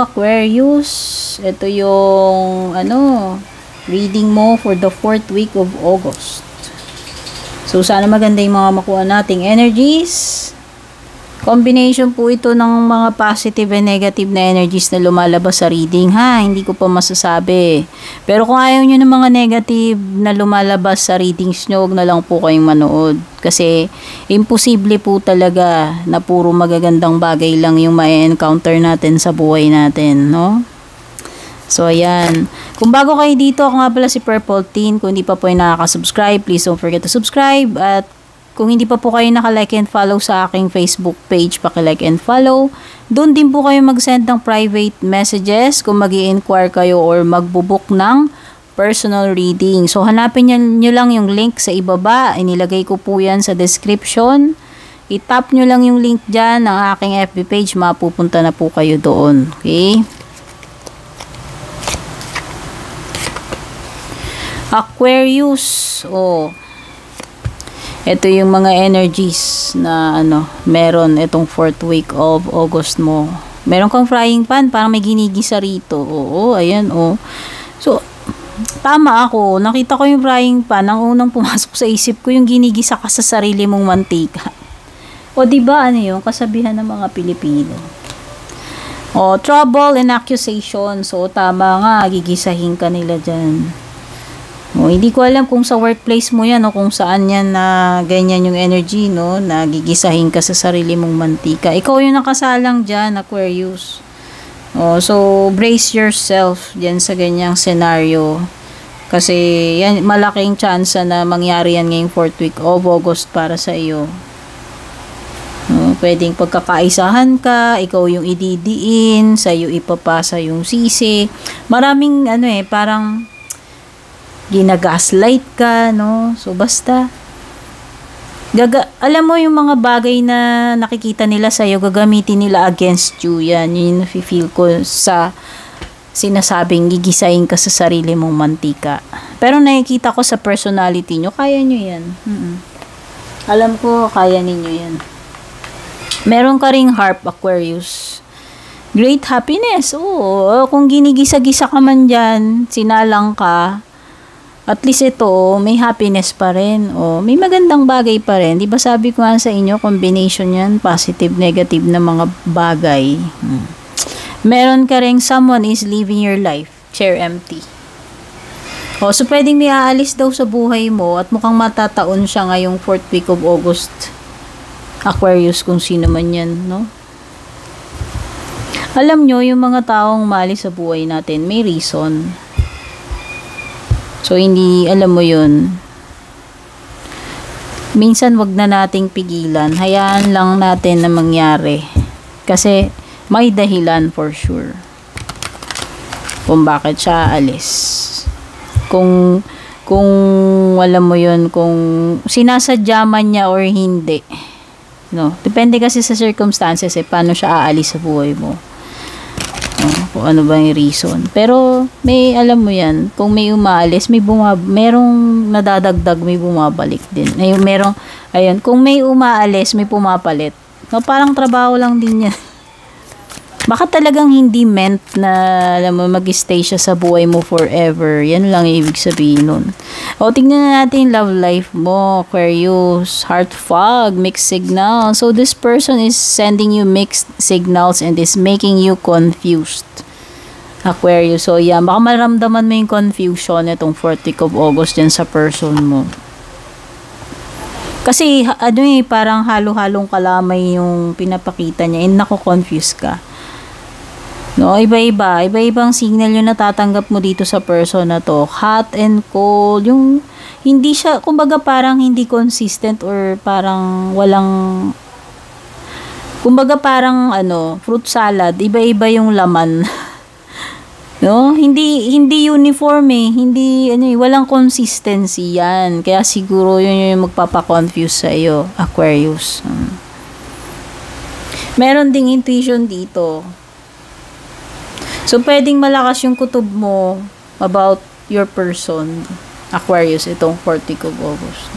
Aquarius, ito yung reading mo for the 4th week of August. So sana maganda yung mga makuha nating energies. Combination po ito ng mga positive and negative na energies na lumalabas sa reading, ha. Hindi ko pa masasabi. Pero kung ayaw nyo ng mga negative na lumalabas sa readings nyo, huwag na lang po kayong manood. Kasi imposible po talaga na puro magagandang bagay lang yung ma-encounter natin sa buhay natin, no? So, ayan. Kung bago kayo dito, ako nga pala si Purple Teen. Kung hindi pa po yung nakaka-subscribe, please don't forget to subscribe. At kung hindi pa po kayo naka-like and follow sa aking Facebook page, paki-like and follow. Doon din po kayo mag-send ng private messages kung mag-i-inquire kayo or magbubook ng personal reading. So, hanapin nyo lang yung link sa ibaba. Inilagay ko po yan sa description. I-tap nyo lang yung link dyan ng aking FB page. Mapupunta na po kayo doon. Okay? Aquarius. Ito yung mga energies na meron itong 4th week of August mo. Meron kang frying pan, parang may ginigisa rito. Oo, ayan, So, tama ako. Nakita ko yung frying pan, ang unang pumasok sa isip ko yung ginigisa ka sa sarili mong mantika. Diba, yung kasabihan ng mga Pilipino. Trouble and accusation. So, tama nga, gigisahin ka nila dyan. Hindi ko alam kung sa workplace mo yan o kung saan yan na ganyan yung energy, no? Na gigisahin ka sa sarili mong mantika. Ikaw yung nakasalang dyan, Aquarius. So, brace yourself dyan sa ganyang scenario. Kasi yan, malaking chance na mangyari yan ngayong 4th week of August para sa iyo. Pwedeng pagkakaisahan ka, ikaw yung ididiin, sa iyo ipapasa yung sisi. Maraming parang ginagaslight ka, no? So, basta alam mo yung mga bagay na nakikita nila sa'yo, gagamitin nila against you. Yan, yung nafe-feel ko sa sinasabing gigisahin ka sa sarili mong mantika. Pero nakikita ko sa personality nyo, kaya nyo yan. Alam ko, kaya ninyo yan. Meron ka ring harp, Aquarius. Great happiness. Kung ginigisa-gisa ka man dyan, sinalang ka, at least ito, may happiness pa rin. May magandang bagay pa rin. Di ba sabi ko nga sa inyo, combination yan, positive, negative na mga bagay. Meron ka rin, someone is living your life. Chair empty. So pwedeng may aalis daw sa buhay mo at mukhang matataon siya ngayong 4th week of August. Aquarius, kung sino man yan, no? Alam nyo, yung mga taong maalis sa buhay natin, may reason. So, hindi, alam mo yun, minsan wag na nating pigilan. Hayaan lang natin na mangyari. Kasi, may dahilan for sure. Kung bakit siya alis. Kung alam mo yun, kung sinasadya man niya or hindi. No? Depende kasi sa circumstances, paano siya aalis sa buhay mo. Kung ano ba yung reason. Pero, may, alam mo yan, kung may umaalis, merong nadadagdag, may bumabalik din. Kung may umaalis, may pumapalit. No, parang trabaho lang din yan. Baka talagang hindi meant na, alam mo, mag-stay siya sa buhay mo forever. Yan lang yung ibig sabihin nun. Tingnan na natin yung love life mo, Aquarius. Heart fog, mixed signals. So, this person is sending you mixed signals and is making you confused. Aquarius. So, yan. Baka maramdaman mo yung confusion itong 4th week of August dyan sa person mo. Kasi, parang halo-halong kalamay yung pinapakita niya and nako-confuse ka. No, iba-ibang signal yung natatanggap mo dito sa person na to. Hot and cold, yung hindi siya, kumbaga parang hindi consistent or parang walang, kumbaga parang fruit salad, iba-iba yung laman. No, hindi uniform hindi walang consistency yan. Kaya siguro yun yung magpapa-confuse sa iyo, Aquarius. Meron ding intuition dito. So, pwedeng malakas yung kutob mo about your person, Aquarius, itong 4th week of August.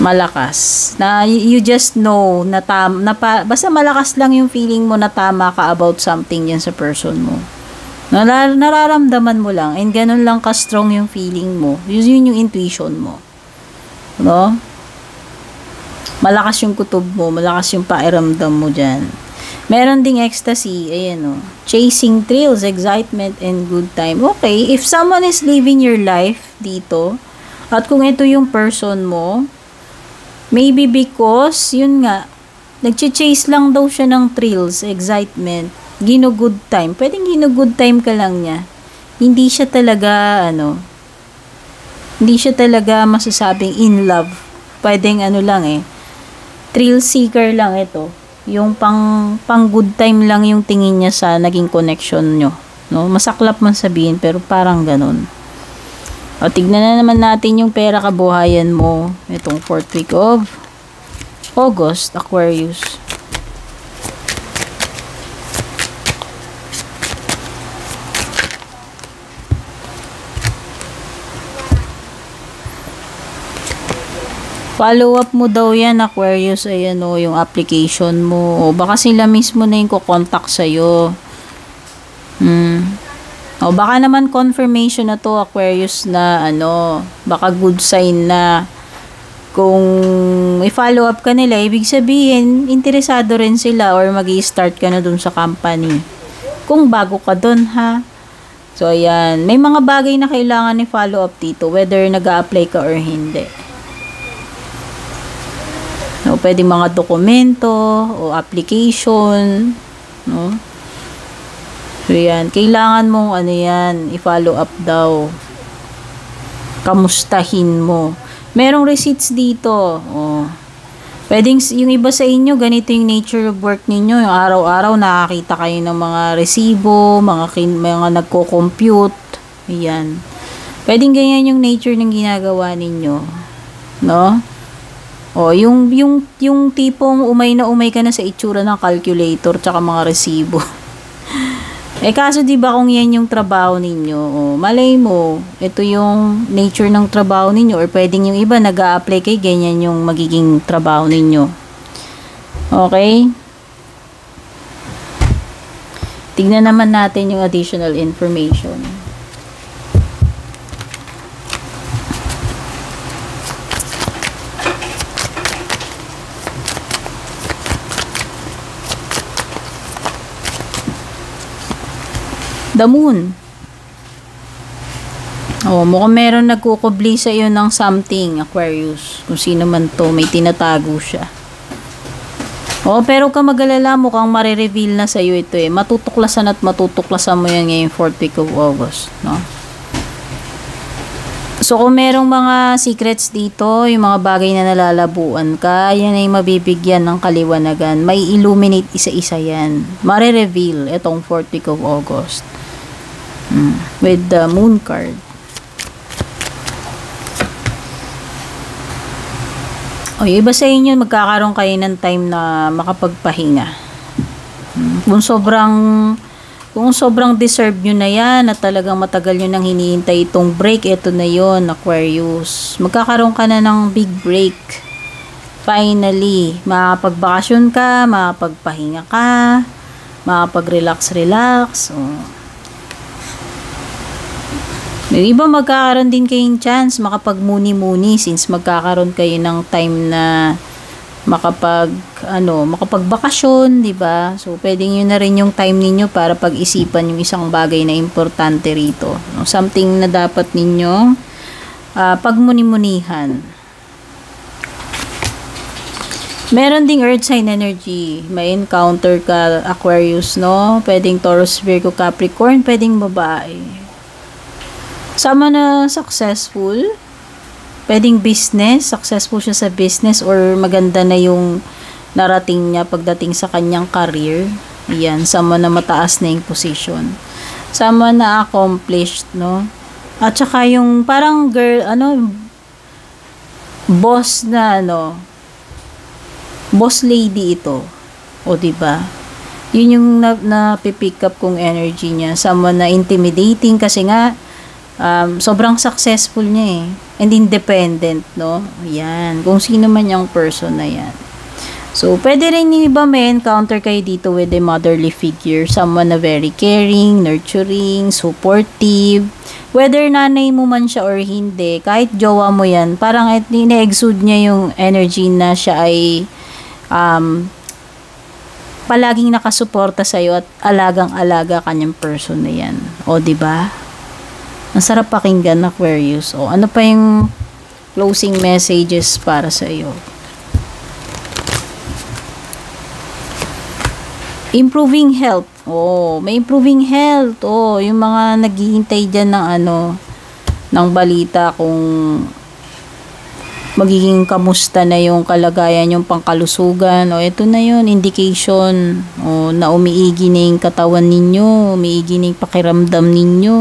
malakas. Na you just know na basta malakas lang yung feeling mo na tama ka about something yan sa person mo. Nararamdaman mo lang and ganun lang ka-strong yung feeling mo. Yun yung intuition mo. No? Malakas yung kutob mo, malakas yung pairamdam mo dyan. Meron ding ecstasy, ayan o. Chasing thrills, excitement, and good time. Okay, if someone is living your life dito, at kung ito yung person mo, maybe because, yun nga, nag-chase lang daw siya ng thrills, excitement, good time. Pwedeng good time ka lang niya. Hindi siya talaga, hindi siya talaga masasabing in love. Pwedeng lang thrill seeker lang ito. Yung pang good time lang yung tingin niya sa naging connection nyo. No? Masaklap man sabihin, pero parang ganun. O, tignan na naman natin yung pera kabuhayan mo. Itong 4th week of August, Aquarius. Follow up mo daw yan, Aquarius, ayan o, yung application mo. O, baka sila mismo na yung kukontak sa'yo. O, baka naman confirmation na to, Aquarius, na baka good sign na kung i-follow up ka nila, ibig sabihin, interesado rin sila or mag-i-start ka na dun sa company. Kung bago ka dun, ha? So, ayan. May mga bagay na kailangan i-follow up dito, whether nag-a-apply ka or hindi. No, pwede mga dokumento o application, no? So, yan. Kailangan mong i-follow up daw. Kamustahin mo. Merong receipts dito. Oh. Pwedeng, yung iba sa inyo, ganito yung nature of work ninyo. Yung araw-araw, nakakita kayo ng mga resibo, mga nagko-compute. Yan. Pwedeng ganyan yung nature ng ginagawa ninyo. No? O, yung tipong umay na umay ka na sa itsura ng calculator tsaka mga resibo. Kaso diba kung yan yung trabaho ninyo, malay mo, ito yung nature ng trabaho ninyo or pwedeng yung iba nag-a-apply kay ganyan yung magiging trabaho ninyo. Okay? Tignan naman natin yung additional information. The Moon. Mukhang meron nagkukubli sa iyo ng something, Aquarius. Kung sino man to, may tinatago siya. Pero ka mag-alala, mukhang marireveal na sa iyo ito Matutuklasan at matutuklasan mo yan ngayong 4th week of August, no? So, kung merong mga secrets dito, yung mga bagay na nalalabuan ka, yan ay mabibigyan ng kaliwanagan. May illuminate isa-isa yan. Marireveal itong 4th week of August. With the Moon card. Iba sa inyo, magkakaroon kayo ng time na makapagpahinga. Kung sobrang deserve nyo na yan, at talagang matagal nyo nang hinihintay itong break, ito na yon, Aquarius. Magkakaroon ka na ng big break. Finally, makapagbakasyon ka, makapagpahinga ka, makapag-relax. May iba magkakaroon din kayong chance makapag-muni-muni since magkakaroon kayo ng time na makapagbakasyon, di ba? So, pwedeng yun na rin yung time ninyo para pag-isipan yung isang bagay na importante rito. Something na dapat ninyo pagmuni-munihan. Meron ding earth sign energy. May encounter ka, Aquarius, no? Pwedeng Taurus, Virgo, Capricorn, pwedeng babae. Sama na successful. Pwedeng business, successful siya sa business or maganda na yung narating niya pagdating sa kanyang career. Ayan, sama na mataas na yung position. Sama na accomplished, no? At saka yung parang boss na boss lady ito. O, diba? Yun yung na-pick up kong energy niya. Sama na intimidating kasi nga sobrang successful niya and independent, no? Yan, kung sino man yung person na yan. So, pwede rin yung iba may encounter kayo dito with a motherly figure. Someone na very caring, nurturing, supportive. Whether nanay mo man siya or hindi, kahit jowa mo yan, parang ina-exude niya yung energy na siya ay palaging nakasuporta sa'yo at alagang-alaga kanyang person na yan. O, diba? Ang sarap pakinggan, Aquarius. O, ano pa yung closing messages para sa'yo? Improving health. Oh, may improving health. Oh, yung mga naghihintay diyan ng ng balita kung magiging kamusta na yung kalagayan, yung pangkalusugan. O, ito na yun, indication. O, na umiigi na yung katawan ninyo, umiigi na yung pakiramdam ninyo.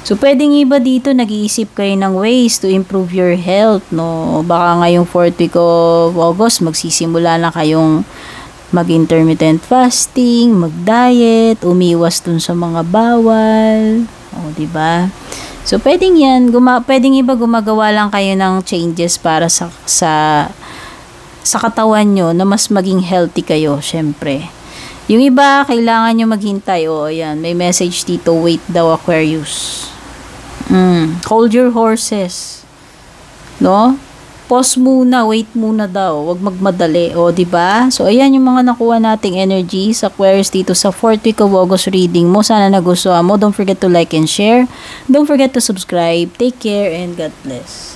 So, pwedeng iba dito, nag-iisip kayo ng ways to improve your health, no? Baka ngayong 4th week of August, magsisimula na kayong mag-intermittent fasting, mag-diet, umiwas dun sa mga bawal. O, diba? So, pwedeng yan. Pwedeng iba gumagawa lang kayo ng changes para sa katawan nyo na mas maging healthy kayo, syempre. Yung iba, kailangan nyo maghintay. O, ayan. May message dito. Wait daw, Aquarius. Hold your horses. No? Pause muna, wait muna daw, wag magmadali, o diba? So ayan yung mga nakuha nating energy sa Aquarius dito sa 4th week of August reading mo. Sana nagustuhan mo. Don't forget to like and share. Don't forget to subscribe. Take care and God bless.